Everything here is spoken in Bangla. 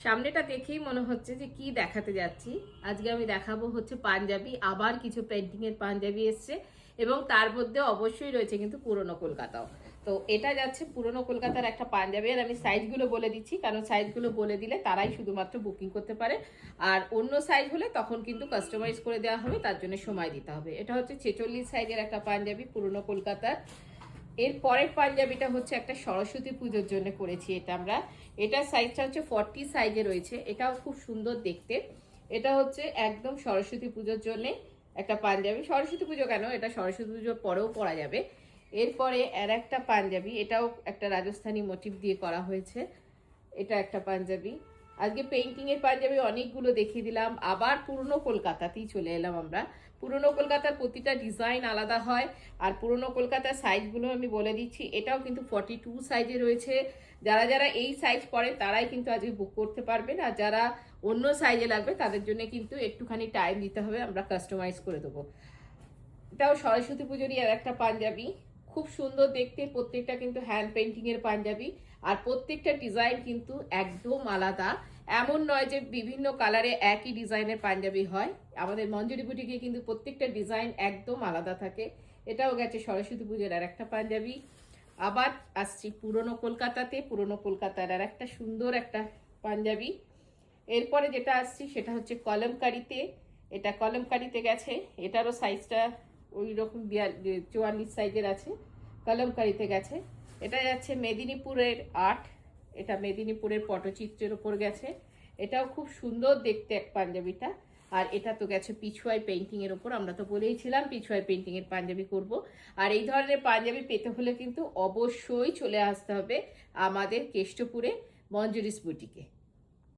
সামনেটা দেখেই মনে হচ্ছে যে কি দেখাতে যাচ্ছি। আজকে আমি দেখাবো হচ্ছে পাঞ্জাবি, আবার কিছু পেন্টিং এর পাঞ্জাবি এসছে এবং তার মধ্যে অবশ্যই রয়েছে কিন্তু পুরনো কলকাতাও। তো এটা যাচ্ছে পুরনো কলকাতার একটা পাঞ্জাবি, আর আমি সাইজগুলো বলে দিচ্ছি কারণ সাইজগুলো বলে দিলে তারাই শুধুমাত্র বুকিং করতে পারে, আর অন্য সাইজ হলে তখন কিন্তু কাস্টমাইজ করে দেওয়া হবে, তার জন্য সময় দিতে হবে। এটা হচ্ছে 46 সাইজের একটা পাঞ্জাবি পুরনো কলকাতার। এর পরের পাঞ্জাবিটা হচ্ছে একটা সরস্বতী পুজোর জন্য করেছি এটা আমরা। এটার সাইজটা হচ্ছে 40 সাইজে রয়েছে, এটাও খুব সুন্দর দেখতে। এটা হচ্ছে একদম সরস্বতী পুজোর জন্য একটা পাঞ্জাবি। সরস্বতী পুজো কেন, এটা সরস্বতী পুজোর পরেও পরা যাবে। এরপরে আর একটা পাঞ্জাবি, এটাও একটা রাজস্থানী মোটিভ দিয়ে করা হয়েছে। এটা একটা পাঞ্জাবি। আজকে পেইন্টিং এর পাঞ্জাবি অনেকগুলো দেখিয়ে দিলাম, আবার পুরনো কলকাতাতেই চলে এলাম আমরা। পুরনো কলকাতার প্রতিটা ডিজাইন আলাদা হয়, আর পুরনো কলকাতার সাইজগুলো আমি বলে দিচ্ছি। এটাও কিন্তু 42 সাইজে রয়েছে। যারা যারা এই সাইজ পরে তারাই কিন্তু আজকে বুক করতে পারবেন, আর যারা অন্য সাইজে লাগবে তাদের জন্য কিন্তু একটুখানি টাইম দিতে হবে, আমরা কাস্টমাইজ করে দেবো। এটাও সরস্বতী পুজোরই আর একটা পাঞ্জাবি, খুব সুন্দর দেখতে। প্রত্যেকটা কিন্তু হ্যান্ড পেন্টিং এর পাঞ্জাবি, আর প্রত্যেকটা ডিজাইন কিন্তু একদম আলাদা। এমন নয় যে বিভিন্ন কালারে একই ডিজাইনের পাঞ্জাবি হয়, আমাদের মঞ্জুরি বুটিকে কিন্তু প্রত্যেকটা ডিজাইন একদম আলাদা থাকে। এটাও গেছে সরস্বতী পুজোর আর একটা পাঞ্জাবি। আবার আসছি পুরনো কলকাতাতে, পুরনো কলকাতার আর একটা সুন্দর একটা পাঞ্জাবি। এরপরে যেটা আসছি সেটা হচ্ছে কলমকারিতে। এটা কলমকারিতে গেছে, এটারও সাইজটা ওই রকম 44 সাইজের আছে, কলমকারিতে গেছে। এটা যাচ্ছে মেদিনীপুরের আর্ট, এটা মেদিনীপুরের পটচিত্রের ওপর গেছে। এটাও খুব সুন্দর দেখতে এক পাঞ্জাবিটা। আর এটা তো গেছে পিছুয়াই পেন্টিং এর ওপর, আমরা তো বলেইছিলাম পিছুয়াই পেন্টিং এর পাঞ্জাবি করব। আর এই ধরনের পাঞ্জাবি পেতে হলে কিন্তু অবশ্যই চলে আসতে হবে আমাদের কেষ্টপুরে মঞ্জুরিস বুটিকে।